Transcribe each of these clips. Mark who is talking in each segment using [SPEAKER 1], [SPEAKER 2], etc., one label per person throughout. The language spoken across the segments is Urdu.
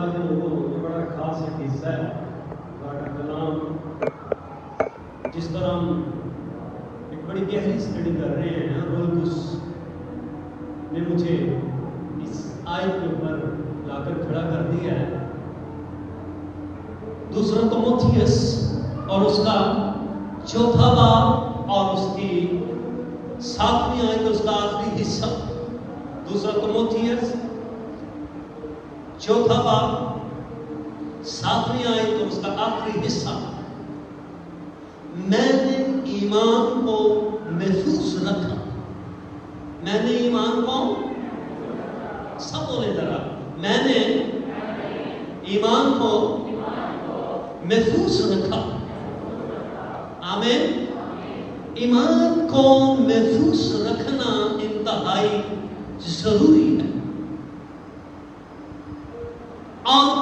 [SPEAKER 1] خدا کے لوگوں یہ بڑا خاص ایک حصہ ہے خدا کا کلام. جس طرح ہم ایک بڑی گہری اسٹڈی کر رہے ہیں، روح القدس نے مجھے اس آیت کے اوپر لا کر کھڑا کر دیا ہے. دوسرا تimotheus اور اس کا چوتھا باب اور اس کی 7ویں آیت اس کا آخری حصہ. دوسرا تimotheus چوتھا باب 7ویں آیت اور اس کا آخری حصہ. میں نے ایمان کو محفوظ رکھا. میں نے ایمان کو سب بولے ذرا، میں نے ایمان کو محفوظ رکھا. آمین. ایمان کو محفوظ رکھنا انتہائی ضروری ہے. اور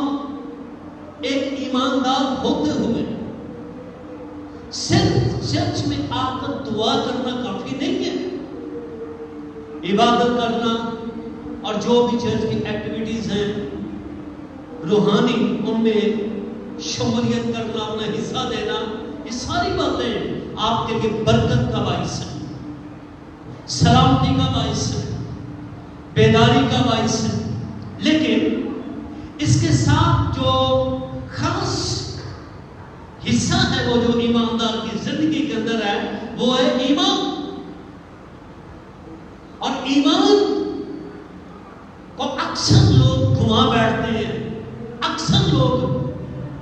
[SPEAKER 1] ایک ایماندار ہوتے ہوئے صرف چرچ میں آ کر دعا کرنا کافی نہیں ہے. عبادت کرنا اور جو بھی چرچ کی ایکٹیویٹیز ہیں روحانی ان میں شمولیت کرنا، اپنا حصہ دینا، یہ ساری باتیں آپ کے لیے برکت کا باعث ہے، سلامتی کا باعث ہے، بیداری کا باعث ہے. لیکن اس کے ساتھ جو خاص حصہ ہے وہ جو ایماندار کی زندگی کے اندر ہے وہ ہے ایمان. اور ایمان کو اکثر لوگ گھما بیٹھتے ہیں، اکثر لوگ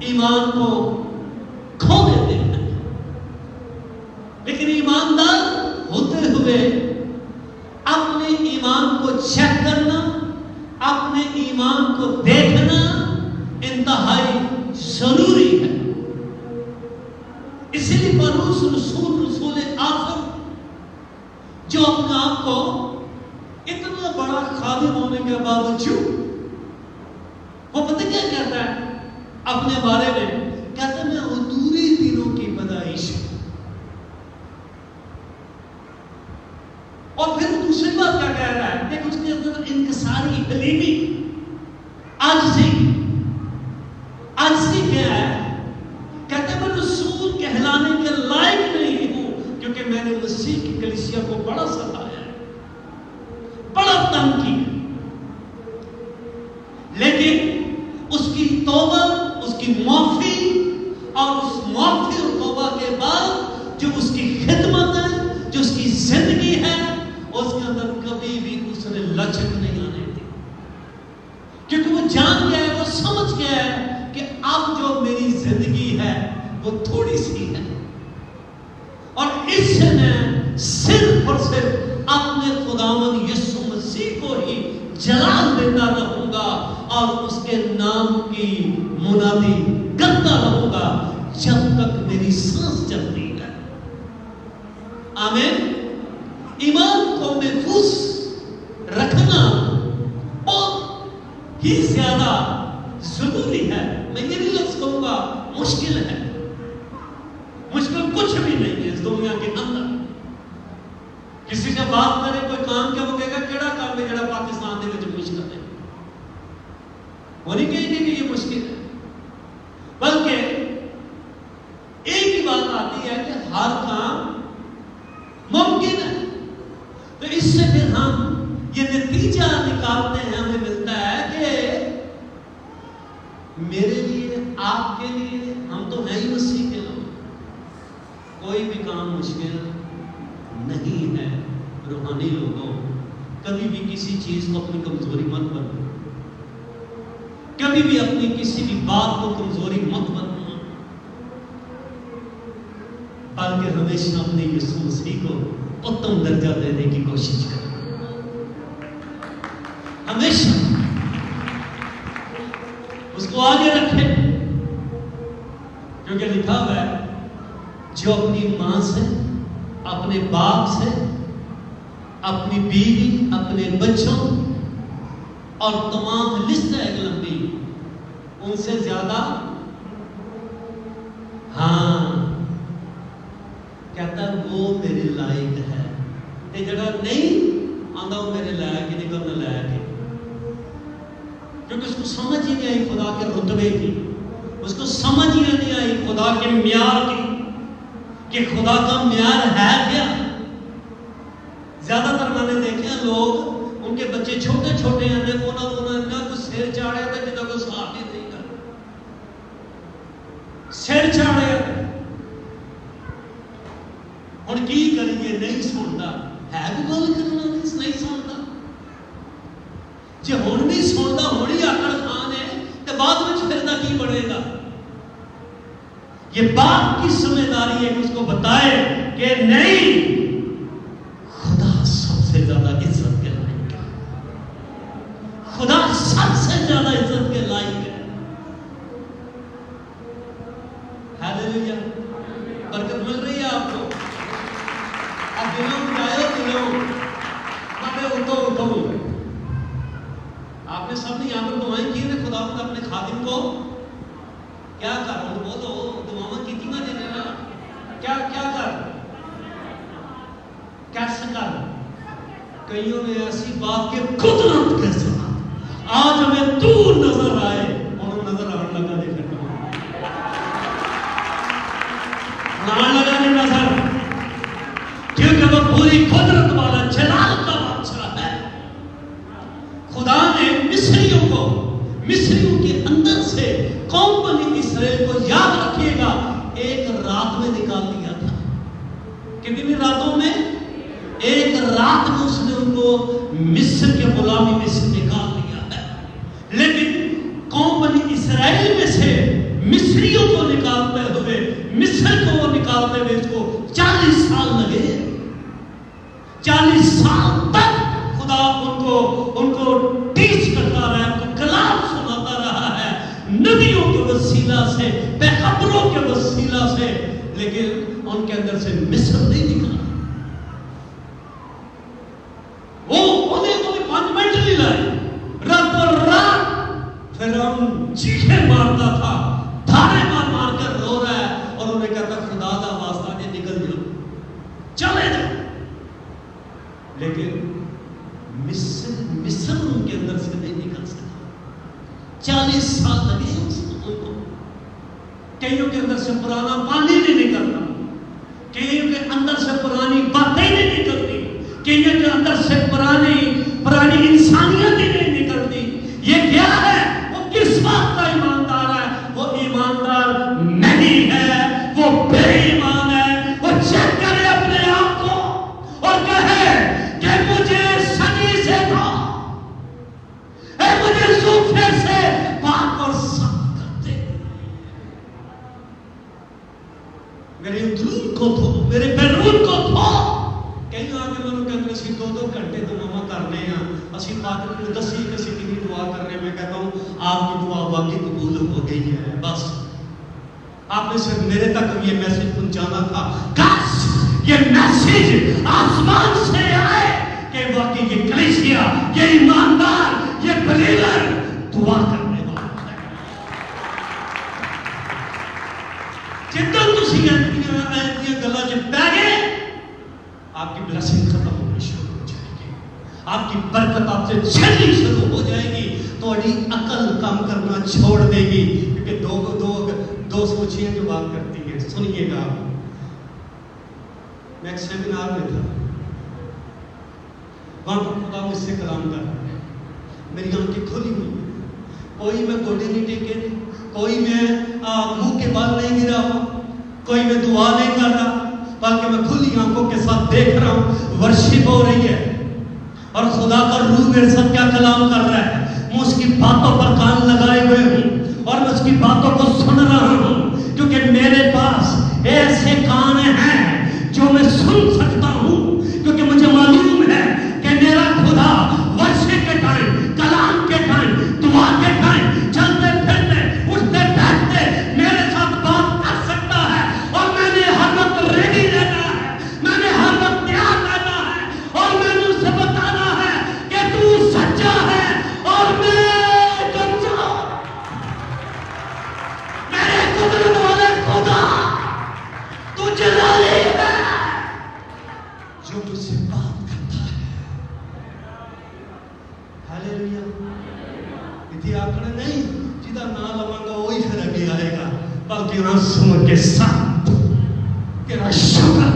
[SPEAKER 1] ایمان کو کھو دیتے ہیں. لیکن ایماندار ہوتے ہوئے اپنے ایمان کو چیک کرنا، اپنے ایمان کو دیکھنا انتہائی ضروری ہے. اسی لیے پولس رسول آخر جو اپنے آپ کو اتنا بڑا خادم ہونے کے باوجود وہ پتہ کیا کہتا ہے اپنے بارے میں؟ کہتا ہے میں ادھوری دنوں کی پیدائش ہوں. اور پھر دوسری بات کیا کہہ رہا ہے؟ دیکھ اس کے اندر انکساری، حلیمی، عاجزی کیا ہے؟ کہتے ہیں میں رسول کہلانے کے لائق نہیں ہوں کیونکہ میں نے مسیح کی کلیسیا کو بڑا ستایا ہے، بڑا تنگ کیا. لیکن اس کی توبہ، اس کی معافی اور اس معافی اور توبہ کے بعد جو اس کی خدمت ہے، جو اس کی زندگی ہے، اس کے اندر کبھی بھی اس نے لچک نہیں آنے دی. کیونکہ وہ جان گیا ہے، وہ سمجھ گیا ہے کہ اب جو میری زندگی ہے وہ تھوڑی سی ہے اور اس سے میں صرف اور صرف اپنے خداوند یسوع مسیح کو ہی جلال دیتا رہوں گا اور اس کے نام کی منادی کرتا رہوں گا جب تک میری سانس چلتی ہے. آمین. ایمان کو محفوظ رکھنا بہت ہی زیادہ ضروری ہے. میں یہ نہیں لفظ کہوں گا مشکل ہے. مشکل کچھ بھی نہیں ہے اس دنیا کے اندر. کسی سے بات کرے کوئی کام کیا وہ کہے گا کیڑا کام ہے جڑا پاکستان دے وچ مشکل ہے. وہ نہیں کہیں گے کہ یہ مشکل ہے، بلکہ ایک ہی بات آتی ہے کہ ہر کام ممکن ہے. تو اس سے پھر ہم یہ نتیجہ نکالتے ہیں، ہمیں ملتا ہے کہ میرے لیے، آپ کے لیے، ہم تو ہیں ہی مسیح کے لوگ، کوئی بھی کام مشکل نہیں ہے. روحانی لوگوں کبھی بھی کسی چیز کو اپنی کمزوری مت بنو، کبھی بھی اپنی کسی بھی بات کو کمزوری مت بنو، بلکہ ہمیشہ اپنے یسوع مسیح کو اتم درجہ دینے کی کوشش کریں. ہمیشہ اس کو آگے رکھیں، کیونکہ لکھا ہوا ہے جو اپنی ماں سے، اپنے باپ سے، اپنی بیوی، اپنے بچوں اور تمام لسٹ ہے ایک لمبی، ان سے زیادہ کہتا ہے وہ میرے لائق ہے. جگہ نہیں آتا وہ میرے لائق ہی نہیں کرنا لائق ہے. کیونکہ اس کو سمجھ ہی نہیں آئی خدا کے رتبے کی، اس کو سمجھ ہی نہیں آئی خدا کے معیار کی کہ خدا کا معیار ہے کیا۔ زیادہ تر میں نے دیکھے لوگ، ان کے بچے چھوٹے چھوٹے ہیں، نہ کچھ سر چاڑے تھے جنہیں کوئی صاف ہی نہیں کر سر چاڑے ہوں کی کریے، نہیں سنتا ہے بھی گل کرنا نہیں سنتا، جی ہوں نہیں سنتا ہوں ہی آکڑ خان ہے تو بعد میں پھرنا کی بڑھے گا۔ یہ باپ کی ذمہ داری ہے کہ اس کو بتائے کہ نہیں، خدا سب سے زیادہ عزت کے لائق ہے، خدا سب سے زیادہ عزت کے لائق ہے۔ ہیلیلویا، برکت مل رہی ہے آپ کو؟ اب دلوں میں آئے دلوں میں اٹھو آپ نے سب نے یہاں پر دعائیں کی نا، خدا نے اپنے خادم کو کیا کر بولو دعاواں کی نہ دینے نا، کیا کر کیسے کر، کئیوں نے ایسی بات کہ قدرت کے ساتھ آج ہمیں دور نظر آئے اور نظر آنے لگا نہیں لگا نظر، کیونکہ وہ پوری قدرت والا جلال کا بادشاہ ہے۔ خدا نے مصریوں کے اندر سے قوم بنی اسرائیل کو یاد رکھیے گا ایک رات میں نکال دیا تھا۔ کتنی راتوں میں؟ ایک رات میں اس نے ان کو مصر کے غلامی میں سے نکال دیا ہے۔ لیکن قوم بنی اسرائیل میں سے مصریوں کو نکالتے ہوئے، مصر کو وہ نکالتے ہوئے اس کو 40 سال لگے۔ 40 سال تک خدا ان کو ٹیچ کرتا رہا ہے، ان کو کلام سناتا رہا ہے، نبیوں کے وسیلہ سے، پیغمبروں کے وسیلہ سے، لیکن ان کے اندر سے مصر نہیں نکلا۔ وہ انہیں 5 منٹ نہیں لائے، رات فرعون چیخیں مارتا تھا، دھاڑے مار کر رو رہا ہے، اور انہیں کہتا خدا دا واسطہ کے نکل جاؤ، چلے جاؤ۔ لیکن مصر ان کے اندر سے نہیں نکل سکا۔ 40 سال لگے ان کو۔ کئیوں کے اندر سے پرانا پانی نہیں نکلتا، کئیوں کے اندر سے پرانی باتیں نہیں نکلتی، کئیوں کے اندر سے پرانی انسانیت ہی نہیں نکلتی۔ یہ کیا ہے؟ وہ کس بات کا ایماندار ہے؟ وہ ایماندار نہیں ہے، وہ بے ایمان ہے۔ وہ چیک کرے اپنے آپ کو اور کہے کہ مجھے سنی سے تھا، اے مجھے زوفے سے پاک اور صاف کرتے، میرے اندرون کو دھو، میرے بیرون کو دھو۔ کہیں آگے میں نے کہتے ہیں 2 گھنٹے تو ماما کرنے ہیں، اسی پاک دسی کسی کی دعا کرنے میں کہتا ہوں آپ کی دعا واقعی قبول ہو گئی ہے۔ بس آپ نے صرف میرے تک یہ میسج پہنچانا تھا، کاش یہ میسج آسمان سے آئے کہ واقعی یہ کلیسیا، یہ ایماندار، یہ بلیور دعا کرنے والا ہے۔ جتنا تسی گلا چ پہ گئے، آپ کی بلیسنگ ختم ہونی شروع ہو جائے گی، آپ کی برکت آپ سے چھلنی شروع ہو جائے گی، تھوڑی عقل کام کرنا چھوڑ دے گی، کیونکہ دو سوچیاں جو بات کرتی ہیں۔ سنیے گا، میں ایک سیمینار میں تھا، وہاں پر خدا مجھ سے کلام کر رہا ہے، میری آنکھیں کھلی ہوئی، کوئی میں گوڈے نہیں ٹیکے، کوئی میں منہ کے بال نہیں گرا ہوا، کوئی میں دعا نہیں کر رہا، بلکہ میں کھلی آنکھوں کے ساتھ دیکھ رہا ہوں، ورشپ ہو رہی ہے، اور خدا کا روح میرے ساتھ کیا کلام کر رہا ہے۔ میں اس کی باتوں پر کان لگائے ہوئے ہوں اور میں اس کی باتوں کو سن رہا ہوں، کیونکہ میرے پاس ایسے کان ہیں جو میں سن سکتا ہوں، کیونکہ مجھے معلوم ہے کہ میرا خدا ورشپ کے ٹائم، کلام کے ٹائم، دعا کے ٹائم، چلتے پھرتے اٹھتے بیٹھتے میرے ساتھ بات کر سکتا ہے، اور میں نے ہر وقت ریڈی رہنا ہے، میں نے ہر وقت تیار رہنا ہے، اور میں نے اسے بتانا ہے کہ تو سچا ہے اور یہ آکڑ نہیں جدہ نہ لواں گا وہی پھر اگے آئے گا، بلکہ آنسوں کے ساتھ تیرا شکر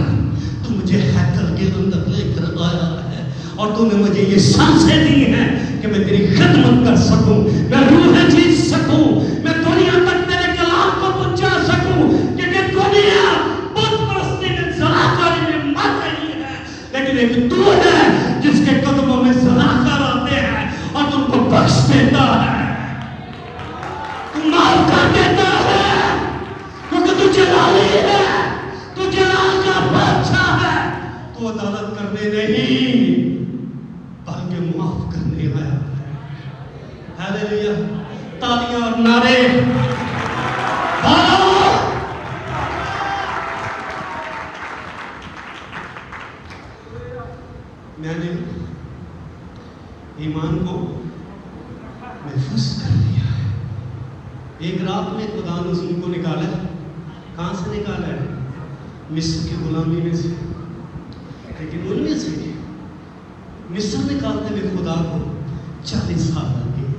[SPEAKER 1] تو مجھے ہیکل کے اندر لے کر آیا ہے اور تو نے مجھے یہ سانسیں دی ہیں کہ میں تیری خدمت کر سکوں، میں روح جیت سکوں، میں دنیا تک تیرے کلام کو پہنچا سکوں، کیونکہ دنیا بت پرستی میں ذرا کاری میں مر رہی ہے، لیکن ایک تو ہے جس کے قدموں میں ذرا کر آتے ہیں اور تم کو بخش دیتا ہے، تو معاف کر دیتا ہے، کیونکہ تو جلالی ہے، تو جلال کا بادشاہ ہے، تو عدالت کرنے نہیں بلکہ معاف کرنے آیا ہے۔ ہیلیلویا، تالیاں اور نعرے مارو۔ میں نے ایمان کو محفوظ کر دیا ہے۔ ایک رات میں خدا نے ان کو نکالا، کہاں سے نکالا ہے؟ مصر کی غلامی میں سے، لیکن ان میں سے مصر نکالتے ہوئے خدا کو 40 سال لگ گئے۔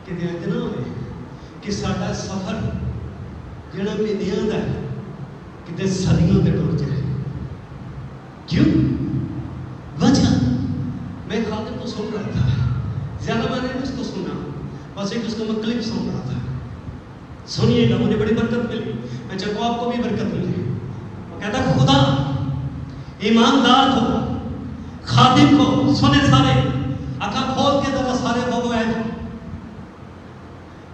[SPEAKER 1] کہ اتنا ہوئے کہ ساڈا سفر جڑا مہینیاں دا ہے کتے صدیوں تے ٹر جائے۔ کیوں؟ وجہ میں خاطر کو سن رہا تھا، زیادہ میں نے اس کو سنا، بس ایک اس کو میں کلپ سن رہا تھا۔ سنیے گا، مجھے بڑی برکت ملی، میں چاہوں آپ کو بھی برکت ملے۔ وہ کہتا خدا ایماندار کو، خادم کو، سنے سارے اکھا کھول کے دکھا سارے بابو ہے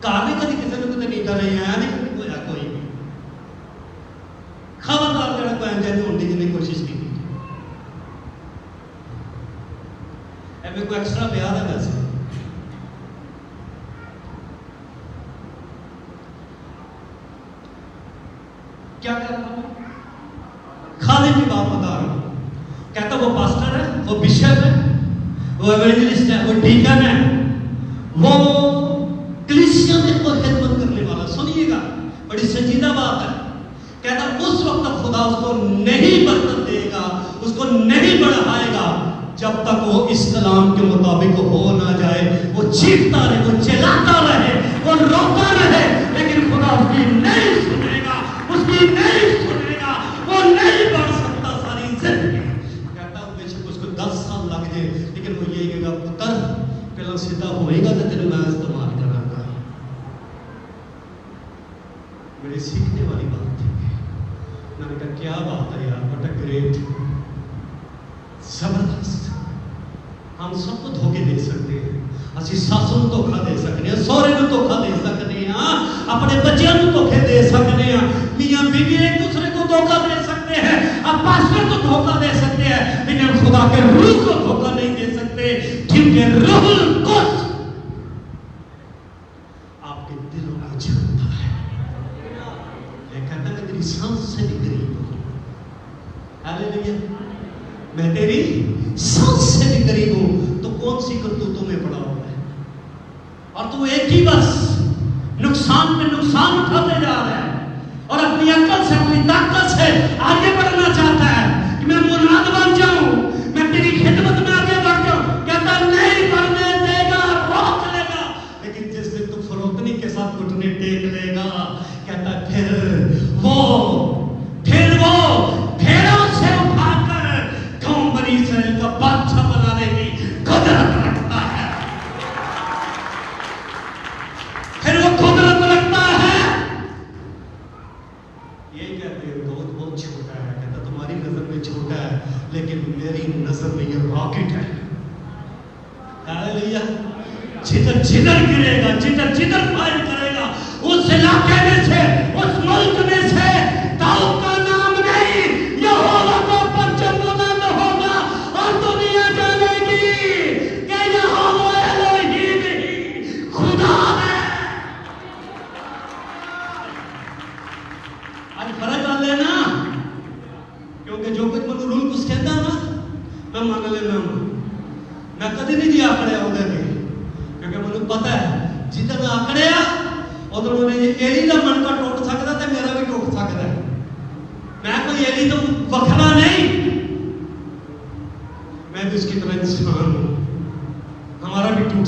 [SPEAKER 1] کارنے کدی کسی نے تو نہیں کر رہی ہے، نہیں کبھی کوئی ہے کوئی بھی خبردار جڑا کوئی انجانی ہونے کی کوشش کی تھی۔ اے میں کوئی ایکسٹرا بیاد ہے ویسے کیا کر رہا ہوں؟ خادم کی بات بتا رہا ہوں۔ کہتا وہ پاسٹر ہے، وہ بشپ ہے، وہ ایونجلسٹ ہے، وہ ڈیکن ہے، وہ کلیسیا میں کوئی خدمت کرنے والا۔ سنیے گا، بڑی سنجیدہ بات ہے۔ کہتا اس وقت خدا اس کو نہیں برکت دے گا، اس کو نہیں بڑھائے گا جب تک وہ اس کلام کے مطابق ہو نہ جائے۔ وہ چیختا رہے، وہ چلاتا رہے، وہ روتا رہے، لیکن خدا اس کی نہیں سنے گا، اس کی نہیں سنے گا، وہ نہیں بڑھ سکتا ساری زندگی۔ کہتا ہوں بے شک اس کو 10 سال لگ جائے، لیکن وہ یہ کہے گا پتر پہلا سیدھا ہوئے گا تو تیرے میں استعمال کرا گا۔ میری سیکھنے والی بات تھی۔ میں نے کہا کیا بات ہے یار، واٹ اے گریٹ، زبردست۔ ہم سب کو دھوکے دے سکتے ہیں، اسی ساسوں کو دھوکا دے سکتے ہیں، سورے کو دھوکا دے سکتے ہیں، اپنے بچوں کو دھوکے دے سکتے ہیں، میاں بیوی ایک دوسرے کو دھوکا دے سکتے ہیں، اب پاسٹر کو دھوکا دے سکتے ہیں، لیکن خدا کے روح کو دھوکا نہیں دے سکتے، کیونکہ روح القدس آپ کے دلوں کو جانتا ہے۔ یہ کہتا ہے تیری سانس سے بھی قریب ہوں۔ ہاللیلویا، میں تیری سانس سے بھی قریب ہوں۔ تو کون سی کرتوتوں میں پڑا ہوا ہے؟ اور تو ایک ہی بس نقصان پہ نقصان اٹھاتے جا رہا ہے اور اپنی عقل سے، اپنی طاقت سے آگے بڑھنا چاہتا ہے کہ میں مناد بن جاؤں، میں تیری خدمت میں آگے بڑھ جاؤں۔ کہتا نہیں بڑھنے دے گا، روک لے گا، لیکن جس دن تو فروتنی کے ساتھ گھٹنے ٹیک لے گا، کہتا پھر وہ بھیڑوں سے اٹھا کر قوم بنی اسرائیل کا بادشاہ بنانے کی قدرت رکھتا ہے۔ پھر وہ قدرت رکھتا ہے۔ یہ کہتے ہیں بہت چھوٹا ہے، کہتا تمہاری نظر میں چھوٹا ہے، لیکن میری نظر میں یہ راکٹ ہے۔ ہاللیلویا، جدھر جدھر گرے گا، جدھر جدھر فائر کرے گا، اس علاقے میں سے، اس ملک میں سے داؤد کا نام نہیں، یہوہ کا پرچم بلند ہوگا اور دنیا جانے گی کہ یہوہ الہیم ہی خدا ہے۔ آج فرق آ لینا، کیونکہ جو کچھ میں رول کچھ کہتا نا میں مان لینا، میں کدی نہیں جی آکڑیا ہوگا کہ کیونکہ مجھے پتا ہے جدھر میں آکڑیا ادھر انہیں ایلی کا من کا ٹوٹ سکتا تو میرا بھی ٹوٹ سکتا ہے۔ میں کوئی ایلی تو وکھرا نہیں، میں بھی اس کی طرح انسان ہوں، ہمارا بھی ٹوٹ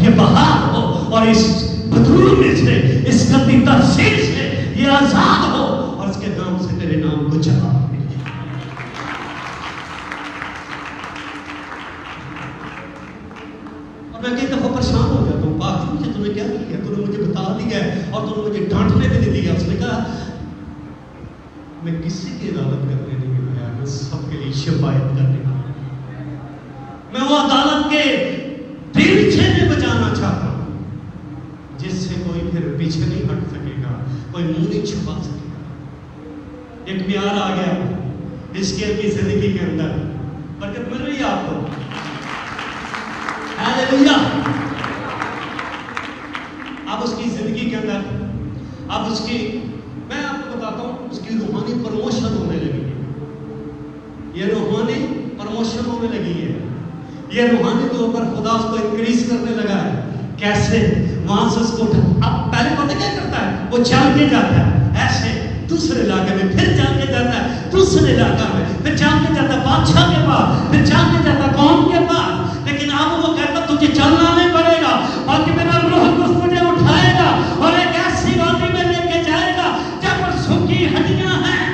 [SPEAKER 1] یہ بہار ہو، اور اس بدرو میں سے، اس گندی تاثیر سے یہ آزاد ہو، اور اس کے نام سے تیرے نام کو جلا۔ اور میں کئی دفعہ پریشان ہو جاتا ہوں، پاک مجھے تم نے کیا کیا، تم نے مجھے بتا دیا ہے اور تم نے مجھے ڈانٹنے بھی نہیں دیا۔ اس نے کہا میں کسی کی عدالت کرنے نہیں آیا، میں سب کے لیے شفاعت کرنے آیا، میں وہ عدالت کے دیرچے میں بچانا چاہتا ہوں جس سے کوئی پھر پیچھے نہیں ہٹ سکے گا، کوئی منہ نہیں چھپا سکے گا۔ ایک معیار آ گیا اس کی زندگی کے اندر، برکت مل رہی ہے آپ کو، ہاللیلویا۔ اب اس کی زندگی کے اندر، اب اس کی، میں آپ کو بتاتا ہوں، اس کی روحانی پروموشن ہونے لگی ہے، یہ روحانی پروموشن ہونے لگی ہے، یہ روحانی طور پر خدا اس کو انکریز کرنے لگا ہے۔ کیسے؟ وہاں سے اس کو اب پہلے پتہ کیا کرتا ہے، وہ چل کے جاتا ہے ایسے دوسرے علاقے میں، پھر چل کے جاتا ہے دوسرے علاقہ میں، پھر چل کے جاتا ہے بادشاہ کے پاس، پھر چل کے جاتا ہے قوم کے پاس، لیکن اب وہ کہتا تجھے چلنا نہیں پڑے گا، بلکہ میرا روح القدس تجھے اٹھائے گا اور ایک ایسی وادی میں لے کے جائے گا جب پر سوکھی ہڈیاں ہیں۔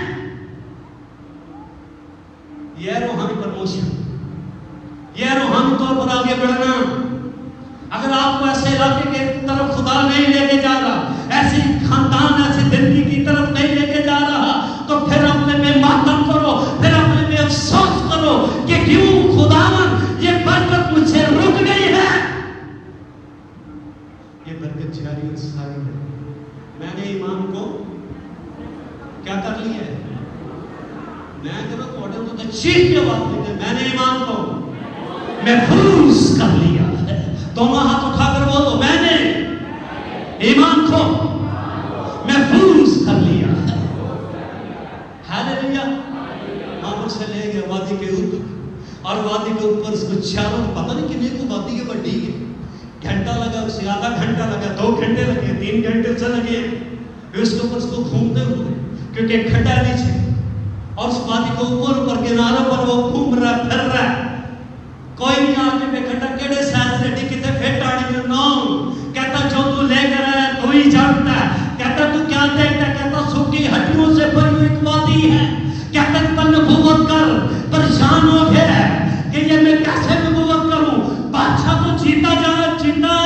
[SPEAKER 1] یہ روحانی پروموشن، یہ روحانی طور پر آگے بڑھنا۔ اگر آپ کو ایسے علاقے کے طرف خدا نہیں لے کے جا رہا، ایسی خاندان، ایسی زندگی کی طرف نہیں لے کے جا رہا، تو پھر اپنے میں ماتم کرو، پھر اپنے میں افسوس کرو کہ کیوں خداوند یہ برکت مجھ سے رک گئی ہے۔ یہ برکت جاری اور ساری ہے۔ میں نے ایمان کو کیا کر لیا ہے؟ میں کرو کوڑے تو چیخ کے بات نہیں ہے، میں نے ایمان کو محفوظ کر لیا۔ دونوں ہاتھ اٹھا کر بولو، میں نے ایمان کو محفوظ کر لیا۔ ہاللیلویا۔ وہاں سے لے گیا وادی کے اوپر، اور وادی کے اوپر اس کو چاروں، پتہ نہیں کتنے کو وادی کے بڑی ہے، گھنٹہ لگا، اسے آدھا گھنٹہ لگا، 2 گھنٹے لگے، 3 گھنٹے سے لگے، پھر اس کے اوپر اس کو گھومتے ہوئے، کیونکہ ایک کھڈا نیچے، اور اس وادی کے اوپر کناروں پر وہ گھوم رہا، پھر رہا، کوئی نہیں آگے میں کھٹا کیڑے سائز ریڈی کتے پھیٹ آڑی میں نو، کہتا جو تو لے کر آیا تو ہی جانتا ہے، کہتا تو کیا دیکھتا ہے، کہتا سوکھی ہڈیوں سے بھری ہوئی ایک وادی ہے، کہتا پر نبوت کر، پریشان ہو گیا ہے کہ یہ میں کیسے نبوت کروں، بادشاہ تو جیتا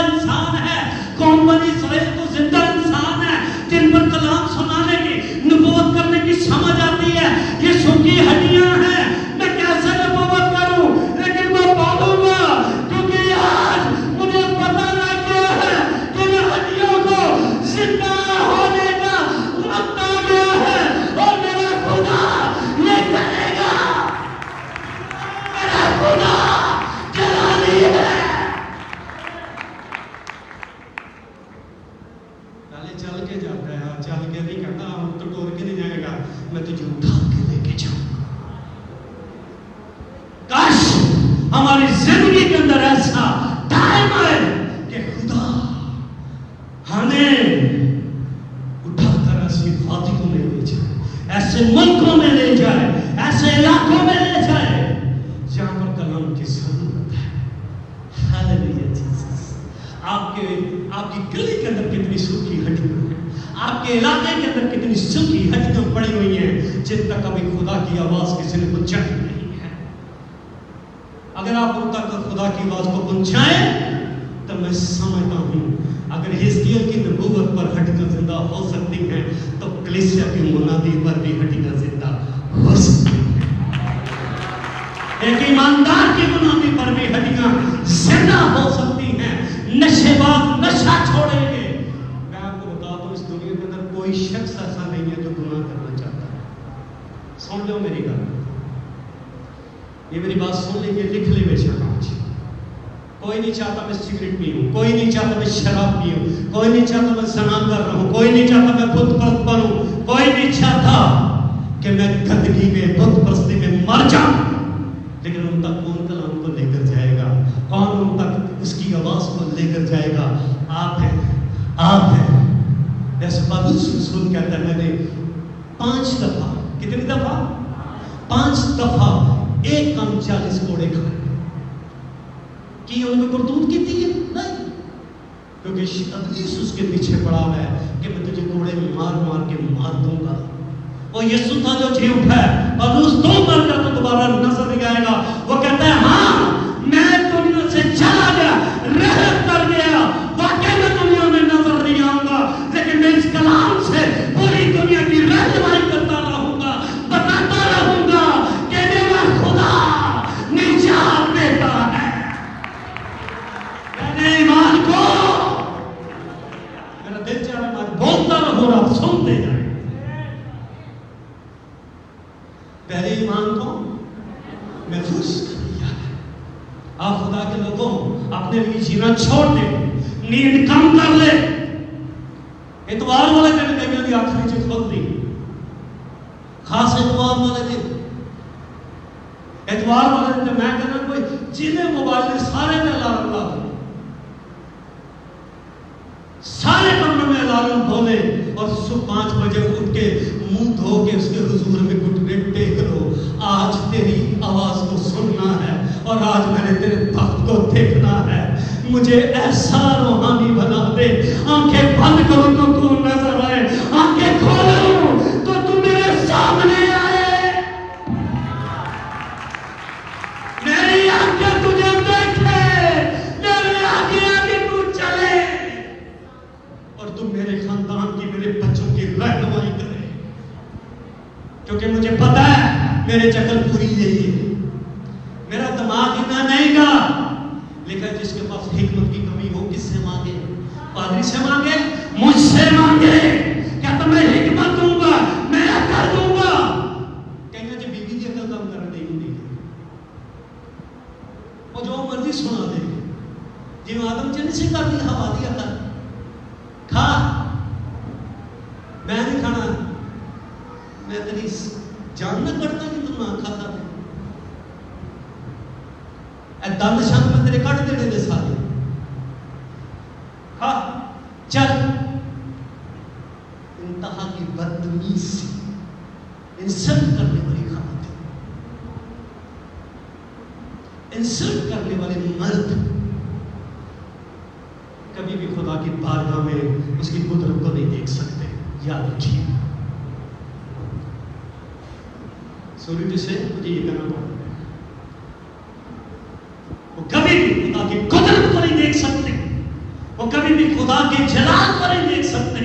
[SPEAKER 1] انسان ہے، قوم بنی اسرائیل تو زندہ انسان ہے، جن پر کلام سنانے کی، نبوت کرنے کی سمجھ آتی ہے، یہ سوکھی ہڈیاں ہیں، میں کیسے نبوت کروں، لیکن میں بولوں گا کیونکہ آج مجھے پتہ لگ گیا ہے کہ میں ہڈیوں کو زندہ ہونے کا وقت آ گیا ہے، اور میرا خدا یہ کرے گا، میرا خدا جلالی ہے۔ پہلے چل کے جاتا ہے، چل کے نہیں کہتا ہم تو ٹور کے نہیں جائے گا، میں تجھے اٹھا کے لے کے جاؤں گا۔ کاش ہماری زندگی کے اندر ایسا ٹائم آئے کہ خدا ہمیں اٹھا کر ایسی وادیوں میں لے جائے، ایسے ملکوں میں لے جائے، ایسے علاقوں میں لے جائے جہاں پر کلام کی ضرورت ہے۔ ہاللیلویا جیسس۔ آپ کی گلی کے اندر کتنی سوکھی ہڈیاں ہیں، آپ کے علاقے کے اندر کتنی سوکھی ہڈیاں پڑی ہوئی ہیں جن تک کبھی خدا کی آواز کسی نے پہنچائی نہیں ہے۔ اگر آپ ان تک خدا کی آواز کو پہنچائیں تو میں سمجھتا ہوں اگر حزقیل کی نبوت پر ہڈیاں زندہ ہو سکتی ہیں تو کلیسیا کی منادی پر بھی ہڈیاں زندہ ہو سکتی ہیں۔ ایک ایماندار کی منادی پر بھی ہڈیاں زندہ ہو سکتی ہیں۔ نشے باز نشہ چھوڑیں گے۔ میں آپ کو بتا دوں اس دنیا کے اندر کوئی شخص ایسا نہیں ہے جو گناہ کرنا چاہتا ہے۔ سن لو میری گل، یہ میری بات سن لیں، یہ لکھ لے بے شک آج۔ کوئی نہیں چاہتا میں سگریٹ پیوں، کوئی نہیں چاہتا میں شراب پیوں، کوئی نہیں چاہتا میں زنا کر رہا ہوں، کوئی نہیں چاہتا میں بت پرست بنوں، کوئی نہیں چاہتا کہ میں گندگی میں بت پرستی میں مر جاؤں۔ لیکن ان تک کون کلام کو لے کر جائے گا؟ کون ان تک اس کی آواز کو لے کر جائے گا؟ آپ ہیں، آپ ہیں۔ جیسے پالوس رسول کہتا ہے میں نے 5 دفعہ، کتنی دفعہ؟ 5 دفعہ ایک کم 40 کوڑے کھائے۔ کہ ان کو کرتوت کی تھی نہیں، کیونکہ ابلیس اس کے پیچھے پڑا ہوا ہے کہ میں تجھے کوڑے مار مار کے مار دوں گا. وہ یسوع تھا جو جی اٹھا ہے اور اس 2 مر کر تو دوبارہ نظر نہیں آئے گا. وہ کہتا ہے ہاں میں دنیا سے چلا گیا، رحمت کر گیا، واقعی میں دنیا میں نظر نہیں آؤں گا، لیکن میں اس کلام سے پوری دنیا کی رہنمائی کرتا رہوں گا، بتاتا رہوں گا کہ میرا خدا نجات دیتا ہے. میرے ایمان کو میرا دل چاہ رہا ہے بولتا رہو اور آپ سنتے جائیں. پہلے ایمان کو محفوظ کر لیا ہے. آپ خدا کے لوگوں اپنے لیے جینا چھوڑ دیں، نیند کم کر لے. اتوار والے دن کہیں گے آخری چیز کھول دی، خاص اتوار والے دن. اتوار والے دن میں کہنا کوئی جنہیں موبائل میں سارے میں الارم لا دیں، سارے کمروں میں الارم کھولے اور صبح 5 بجے اٹھ کے منہ دھو کے اس کے حضور میں گھٹنے ٹیک لو. آج تیری آواز کو سننا ہے اور آج میں نے تیرے تخت کو دیکھنا ہے. مجھے ایسا روحانی بنا دے، آنکھیں بند کروں تو تو نظر آئے، آنکھیں کھولوں تو تو میرے سامنے آئے. میری آنکھیں تجھے دیکھے، میرے آگے آگے تو چلے اور تم میرے خاندان کی، میرے بچوں کی رہنمائی کرے. کیونکہ مجھے پتا ہے میرے چکر پوری یہی ہے. میرا دماغ اتنا نہیں گا، لیکن جس کے پاس حکمت کی کمی ہو کس سے مانگے؟ پادری سے مانگے، مجھ سے مانگے. کیا تو میں حکمت دوں گا، میں عقل دوں گا. کہیں گے جی بیوی کی عقل کم کر دے گی، وہ جو مرضی سنا دے گی. جی آدم چند سے کر دی ہوا دی عقل، کھا میں نہیں کھانا، میں تیری جان نہ کرتا کہ تم نہ کھاتا. دند شند میں تیرے کٹ دینے دے سارے. ہاں چل. انتہا کی بدتمیز انسلٹ کرنے والی خواتین، انسلٹ کرنے والے مرد کبھی بھی خدا کی بارگاہ میں اس کی قدرت کو نہیں دیکھ سکتے. یاد رکھیے. سوری سے مجھے یہ کہنا پڑا، وہ کبھی بھی خدا کی قدرت کو نہیں دیکھ سکتے، وہ کبھی بھی خدا کے جلال کو نہیں دیکھ سکتے.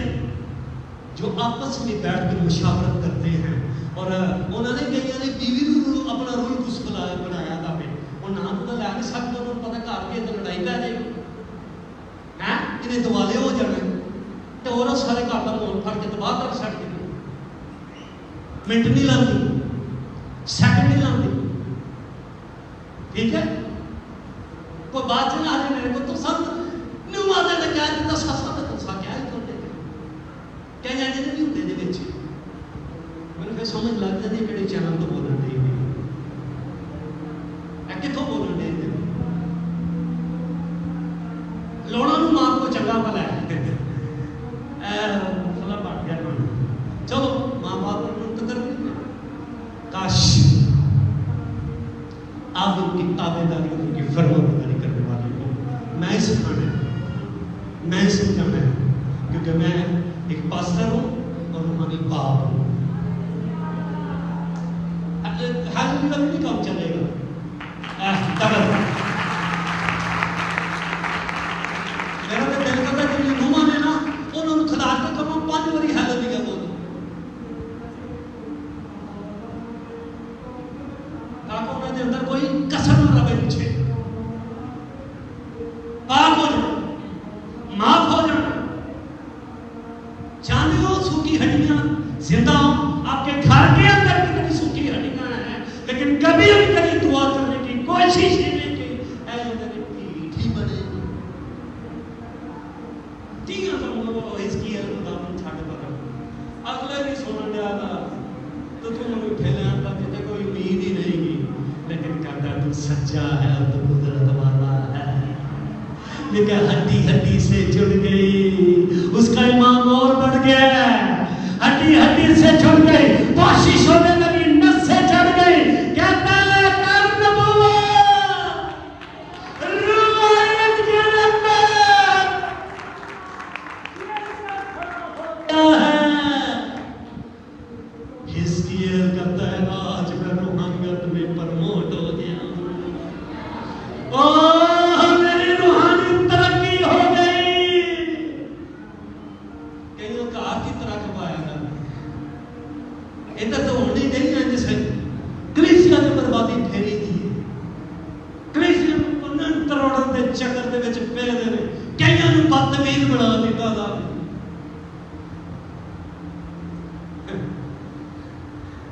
[SPEAKER 1] جو آپس میں بیٹھ کے مشاورت کرتے ہیں، اور انہوں نے کہیں نے بیوی کو اپنا روح کس بنایا تھا میں اور نام تو لے نہیں سکتے. انہوں نے پتا گھر کے اندر لڑائی پہ جائے گی، انہیں دوالے ہو جانے تو اور سارے گھر کا مول پھڑ کے تباہ کر سکتے. منٹ نہیں لگتی، سیکنڈ نہیں لگتی. ٹھیک ہے، کوئی بات چلا رہے میرے کو تو سب نیو آتے نے کہا دیتا ساسا نے تو سا کیا ہی کرتے ہیں کیا جانے نہیں ہوتے دے بچے. میں نے پھر سمجھ لگ جاتی کہڑے چینل تو بولن دے کتوں بولن دے لوڑا نو ماں کو چنگا بلا ہے فلا بڑھ گیا. چلو ماں باپ نے منتظر نہیں، کاش آپ ان کی تابع داری ان کی فرمانبرداری کرنے والے کو میں ہی سکھانا ہے، میں ہی سمجھانا ہے. کیونکہ میں ایک پاسٹر ہوں اور روحانی باپ ہوں. ہر نہیں کام چلے گا. میرا تو دل کرتا ہے کہ نوما نے نا انہوں نے خدا کے کموں 5 باری حل دیا بول تاکہ انہوں نے اندر کوئی کسر نہ رہے پیچھے. پاک ہو جانا، معاف ہو جانا. جانتے ہو سوکھی ہڈیاں زندہ آپ کے گھر کے اندر کی کبھی سوکھی ہڈیاں ہیں، لیکن کبھی بھی کبھی دعا کرنے کی کوشش نہیں کی اے میرے پیٹ ہی بنے تیاں تو وہ اس کی خدا نے چھاڑ پر اگلے بھی سنن دیا تھا تو تم نے پھیلا تھا کہ کوئی امید ہی نہیں کی. لیکن کہتا تو سچا ہے اور تو قدرت والا ہے. لیکن ہڈی ہڈی سے جڑ گئی، اس کا ایمان اور بڑھ گیا. ہڈی ہڈی سے جڑ گئی، کوشش ہونے لگی، نس سے چڑھ گئی. کہتا ہے کر نبوت روح ਚੱਕਰ ਦੇ ਵਿੱਚ ਪਏ ਦੇ ਨੇ, ਕਈਆਂ ਨੂੰ ਬਦਤਮੀਜ਼ ਬਣਾ ਦਿੱਤਾ ਜਾਵੇ।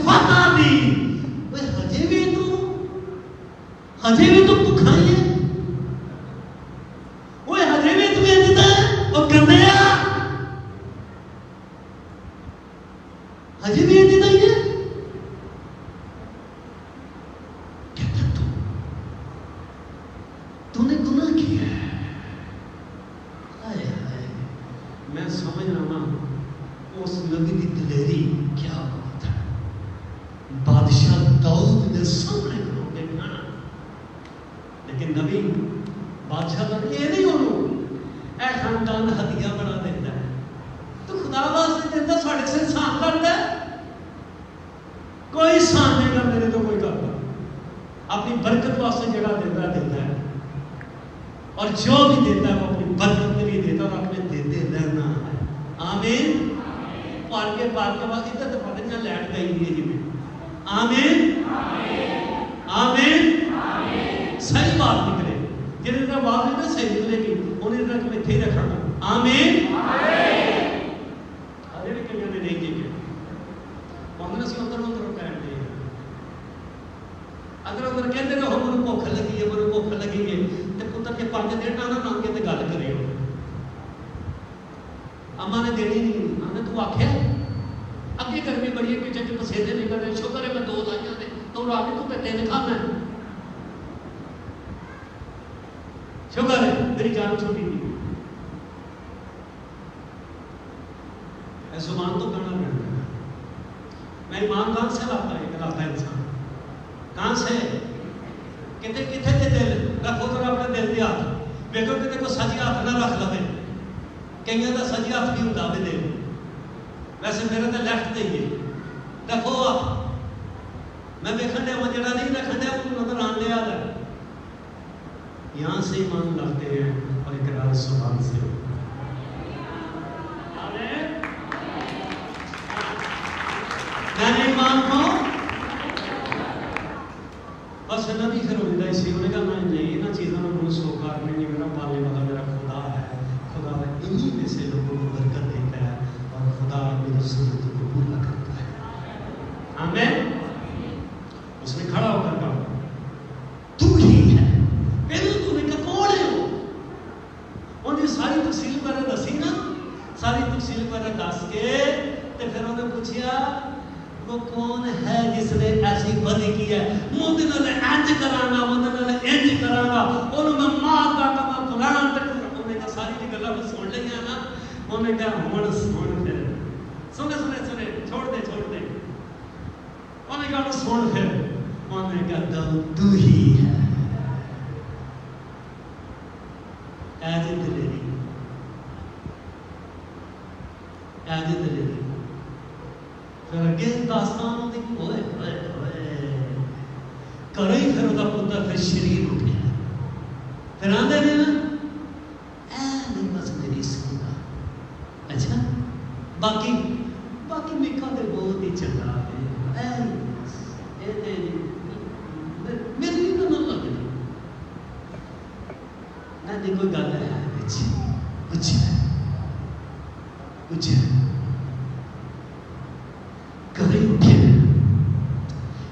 [SPEAKER 1] وعدہ دی ہجے بھی تو بھکھا ہی ہے وہ ہجے بھی تو انجدا ہے وہ کندیا ہجے بھی انجدا ہی ہے کہتا تو نے گناہ کیا ہے میں سمجھ رہا ہوں اس نبی کی دلیری کیا بات ہے بادشاہ داؤد نے سامنے کھڑو کے کھانا لیکن نبی بادشاہ کا یہ نہیں ہونا اے خاندان ہدیہ بنا دیتا ہے تو خدا واسطے دیتا ساڑھے سے سان کرتا ہے کوئی سان نہیں کر میرے تو کوئی کرتا اپنی برکت واسطے جڑا دیتا ہے اور جو بھی دیتا ہے وہ اپنی برکت کے لیے دیتا ہے اور اپنے دیتے رہنا ہے آمین پال کے بعد ادھر تو پتہ نہیں لائٹ گئی ہے جی میں آمین آمین صحیح بات نکلے جنہیں طرح بات نہیں نا صحیح نکلے گی انہیں طرح میں تھے رکھا گا آمین ارے بھی کہیں نے نہیں دیکھے وہاں سے اندر کہتے ہیں اگر کہتے ہیں ہم انہوں بھوک لگی ہے منوں بھوک لگی ہے تو پتر کے پانچ دیر ٹانا نام کے گل کرے ہو اما نے دینی نہیں ہم نے تو آخیا اگے گرمی بڑی ہے پیچھے پسینے نکل رہے شکر ہے میں دو لائیاں نے تو رات تو تین کھانا ہے شکر ہے میری جان چھوٹی نہیں زبان تو کرنا پڑتا ہے میں ایمان کہاں سے لاتا ہے لاتا ہے انسان کہاں سے کتنے کتنے دے دل رکھو تو اپنے دل دے ہاتھ دیکھو کتنے کو سجی ہاتھ نہ رکھ لو کئی کا سجی ہاتھ بھی ہوتا ہے دل ویسے میرے تو لیفٹ دے گی رکھو آپ میں دیکھنے دیا وہ جڑا نہیں رکھنے دیا وہ نظر آنے آتا ہے یہاں سے ایمان لاتے ہیں اور اقرار زبان سے میں نے ایمان کو بس نبی پھر ہوتا ہے اسی نے کہا میں نہیں نا چیزوں میں بہت سوکار میں نہیں میرا پالنے والا میرا خدا ہے خدا انہی میں سے لوگوں کو برکت دیتا ہے اور خدا میری ضرورتوں کو پورا کرتا ہے آمین اس نے کھڑا ہو کر کہا تو ہی ہے پہلے تو نے کہا کون ہے وہ انہیں ساری تفصیل پر دسی نا ساری تفصیل پر دس کے پھر انہوں نے پوچھا وہ کون ہے جس نے ایسی بدی کی ہے مودے نال انج کرانا مودے نال انج کرانا انہوں میں ماں کا کما قرآن تک انہوں نے کہا ساری گلاں میں سن لیا نا انہوں نے کہا ہن سن پھر سنے چھوڑ دے انہوں نے کہا سن پھر انہوں نے کہا تو ہی ہے ایجے دلیری پھر اگے داستان ہوتی ہوئے کرو ہی پھر وہ پتر پھر شریر اٹھیا پھر آدھے نے نا نہیں بس میری سنگا اچھا باقی میکا دے بہت ہی چنگا ہے میری بھی نہ لگے نہیں کوئی گل ہے کچھ کبھی اٹھے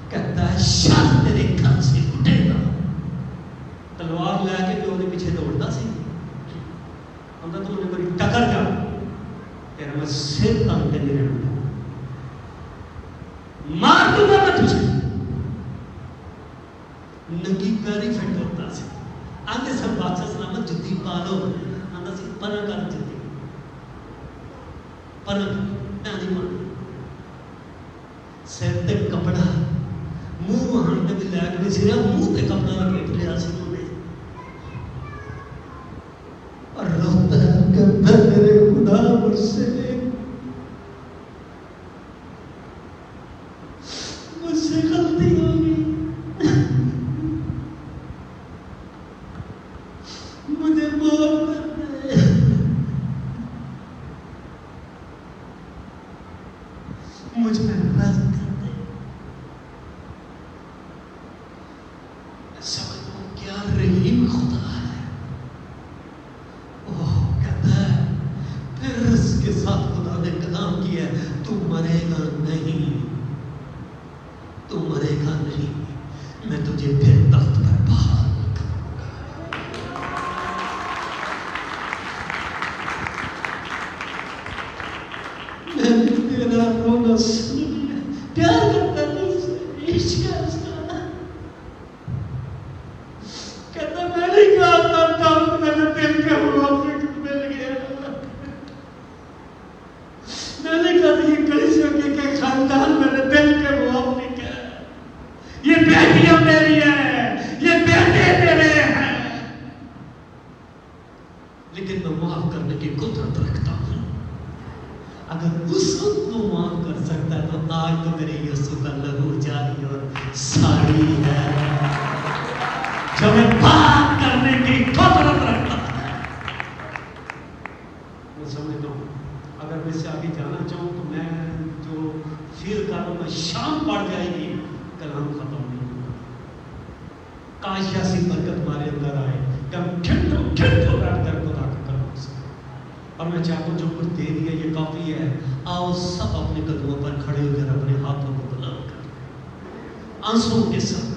[SPEAKER 1] کہتا ہے شر تیرے گھر سے اٹھے گا تلوار لے کے پیو کے پیچھے دوڑتا سی اندر تو انہیں بڑی ٹکر جا تیرا میں سر تن کے میرے اٹھا مار دوں گا میں تجھے ننگی پیاری پھٹ ہوتا سی آندے سب بادشاہ سلامت جتی پالو آندہ سی پناہ کر جتی پناہ میں آنی مان سر تے کپڑا منہ وہاں تے بھی لے کے سریا منہ تے کپڑا لپیٹ لیا سی انہوں نے اور روتا ہے کہتا میرے خدا مجھ سے غلطی ہوگی مجھے معاف کر دے مجھ میں رحم کر دے سمجھو کیا رحیم خدا ہے وہ کہتا ہے پھر اس کے ساتھ خدا نے کلام کیا ہے تو مرے گا نہیں تو مرے گا نہیں، میں تجھے پھر تخت پر بحال کروں گا۔ میں نے تیرا رونا سن لیا، پیار کرتا تھا اس سے، عشق ہے اس کا۔ کہتا میں نہیں کہتا تھا، میرے دل کے موافق مل گیا۔ میں نے کہا یہ کلیسیا کے خاندان میرے دل کے موافق ہے، یہ بیٹیاں میری ہیں، یہ بیٹے میرے ہیں، لیکن میں معاف کرنے کی قدرت رکھتا ہوں۔ اگر اس وقت وہ معاف کر سکتا ہے تو آج تو میرے یسوع کا لہو جاری اور ساری ہے، جو میں بات کرنے کی قدرت رکھتا ہے۔ میں سمجھتا ہوں اگر میں سے آگے جانا چاہوں تو میں جو فیل کر رہا ہوں، میں شام پڑ جائے گی، کلام ختم نہیں ہوگا۔ کاش ایسی برکت ہمارے اندر آئے کہ ہم گھنٹوں گھنٹوں بیٹھ کر خدا کا کلام سنیں۔ اور میں چاہتا ہوں جو کچھ دے دیا یہ کافی ہے، آؤ سب اپنے قدموں پر کھڑے ہو کر اپنے ہاتھوں کو بلند کریں آنسوں کے ساتھ۔